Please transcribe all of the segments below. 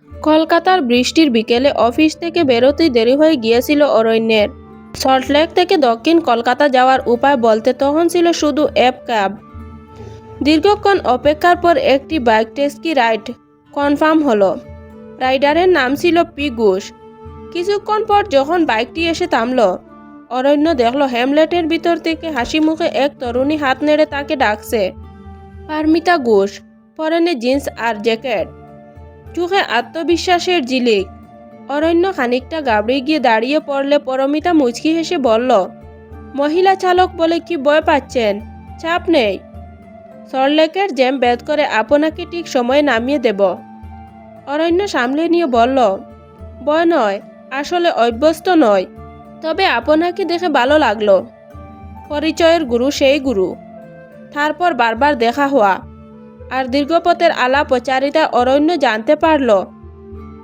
কলকাতার বৃষ্টির বিকেলে অফিস থেকে বেরোতেই দেরি হয়ে গিয়েছিল অরণ্যের। সল্টলেক থেকে দক্ষিণ কলকাতা যাওয়ার উপায় বলতে তখন ছিল শুধু অ্যাপ ক্যাব। দীর্ঘক্ষণ অপেক্ষার পর একটি বাইক ট্যাক্সি রাইড কনফার্ম হলো। রাইডারের নাম ছিল পি ঘোষ। কিছুক্ষণ পর যখন বাইকটি এসে থামল, অরণ্য দেখল হ্যামলেটের ভিতর থেকে হাসি মুখে এক তরুণী হাত নেড়ে তাকে ডাকছে। পারমিতা ঘোষ, পরনে জিন্স আর জ্যাকেট, চোখে আত্মবিশ্বাসের ঝিলিক। অরণ্য খানিকটা ঘাবড়ে গিয়ে দাঁড়িয়ে পড়লে পরমিতা মুচকি হেসে বলল, মহিলা চালক বলে কি ভয় পাচ্ছেন? চাপ নেই, সল্টলেকের জ্যাম ভেদ করে আপনাকে ঠিক সময়ে নামিয়ে দেব। অরণ্য সামলে নিয়ে বলল, ভয় নয়, আসলে অভ্যস্ত নয়, তবে আপনাকে দেখে ভালো লাগলো। পরিচয়ের গুরু সেই গুরু। তারপর বারবার দেখা হওয়া আর দীর্ঘপথের আলাপ প্রচারিতা অরণ্য জানতে পারল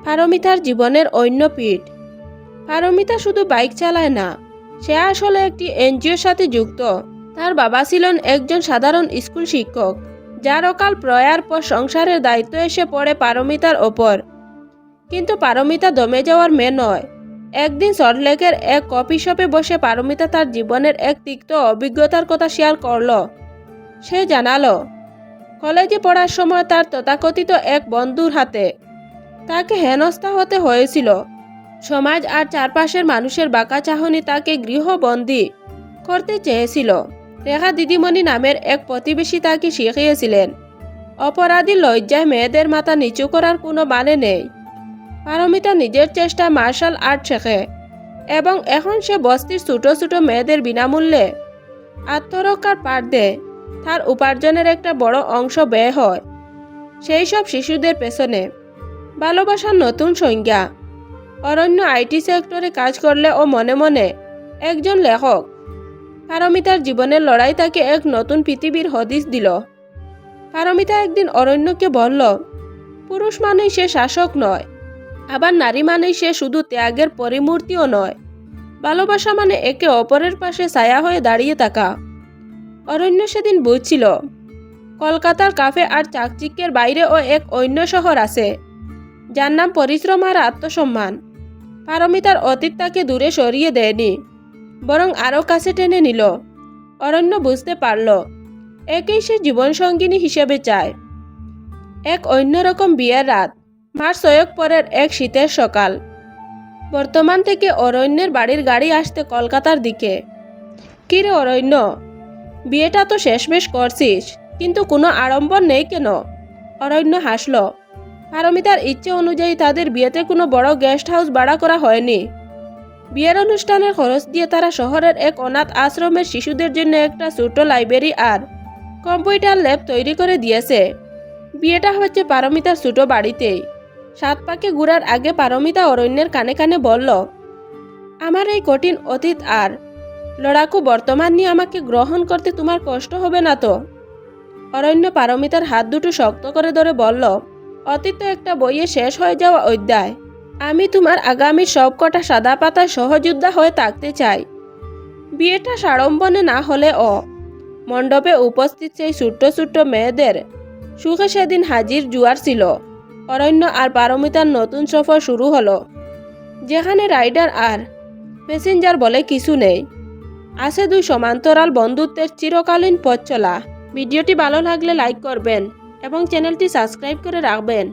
পারমিতার জীবনের অন্য পিঠ। পারমিতা শুধু বাইক চালায় না, সে আসলে একটি এনজিওর সাথে যুক্ত। তার বাবা ছিলেন একজন সাধারণ স্কুল শিক্ষক, যার অকাল প্রয়ার পর সংসারের দায়িত্ব এসে পড়ে পারমিতার ওপর। কিন্তু পারমিতা দমে যাওয়ার মেয়ে নয়। একদিন সল্টলেকের এক কফি শপে বসে পারমিতা তার জীবনের এক তিক্ত অভিজ্ঞতার কথা শেয়ার করল। সে জানালো, কলেজে পড়ার সময় তার তথাকথিত এক বন্ধুর হাতে তাকে হেনস্থা হতে হয়েছিল। সমাজ আর চারপাশের মানুষের বাঁকা চাহনি তাকে গৃহবন্দী করতে চেয়েছিল। রেখা দিদিমণি নামের এক প্রতিবেশী তাকে শিখিয়েছিলেন, অপরাধী লজ্জায় মেয়েদের মাথা নিচু করার কোনো মানে নেই। পারমিতা নিজের চেষ্টায় মার্শাল আর্ট শেখে এবং এখন সে বস্তির ছোট ছোট মেয়েদের বিনামূল্যে আত্মরক্ষার পাঠ দেয়। তার উপার্জনের একটা বড় অংশ ব্যয় হয় সেই সব শিশুদের পেছনে। ভালোবাসার নতুন সংজ্ঞা। অরণ্য আইটি সেক্টরে কাজ করলে ও মনে মনে একজন লেখক। পারমিতার জীবনের লড়াই তাকে এক নতুন পৃথিবীর হদিস দিল। পারমিতা একদিন অরণ্যকে বলল, পুরুষ মানেই সে শাসক নয়, আবার নারী মানেই সে শুধু ত্যাগের পরিমূর্তিও নয়। ভালোবাসা মানে একে অপরের পাশে ছায়া হয়ে দাঁড়িয়ে থাকা। অরণ্য সেদিন বুঝছিল, কলকাতার কাফে আর চাকচিক্যের বাইরেও এক অন্য শহর আছে, যার নাম পরিশ্রম আর আত্মসম্মান। পারমিতার অতীত তাকে দূরে সরিয়ে দেয়নি, বরং আরও কাছে টেনে নিল। অরণ্য বুঝতে পারল, একেই সে জীবনসঙ্গিনী হিসেবে চায়। এক অন্যরকম বিয়ের রাত, মাস 6 পরের এক শীতের সকাল। বর্তমান থেকে অরণ্যের বাড়ির গাড়ি আসতে কলকাতার দিকে। কিরে অরণ্য, বিয়েটা তো শেষমেশ করছিস, কিন্তু কোনো আড়ম্বর নেই কেন? অরণ্য হাসল। পারমিতার ইচ্ছে অনুযায়ী তাদের বিয়েতে কোনো বড় গেস্ট হাউস ভাড়া করা হয়নি। বিয়ের অনুষ্ঠানের খরচ দিয়ে তারা শহরের এক অনাথ আশ্রমের শিশুদের জন্য একটা ছোট লাইব্রেরি আর কম্পিউটার ল্যাব তৈরি করে দিয়েছে। বিয়েটা হচ্ছে পারমিতার ছোট বাড়িতেই। 7 পাকে ঘুরার আগে পারমিতা অরণ্যের কানে কানে বলল, আমার এই কঠিন অতীত আর লড়াকু বর্তমান নিয়ে আমাকে গ্রহণ করতে তোমার কষ্ট হবে না তো? অরণ্য পারমিতার হাত দুটো শক্ত করে ধরে বলল, অতীত তো একটা বইয়ে শেষ হয়ে যাওয়া অধ্যায়। আমি তোমার আগামীর সবকটা সাদা পাতায় সহযোদ্ধা হয়ে থাকতে চাই। বিয়েটা সাড়ম্বরে না হলেও মণ্ডপে উপস্থিত সেই ছোট্ট ছোট্ট মেয়েদের সুখে সেদিন হাজির জুয়ার ছিল। অরণ্য আর পারমিতার নতুন সফর শুরু হলো, যেখানে রাইডার আর প্যাসেঞ্জার বলে কিছু নেই, আছে 2 সমান্তরাল বন্ধুত্বের চিরকালীন পথ চলা। ভিডিওটি ভালো লাগলে লাইক করবেন এবং চ্যানেলটি সাবস্ক্রাইব করে রাখবেন।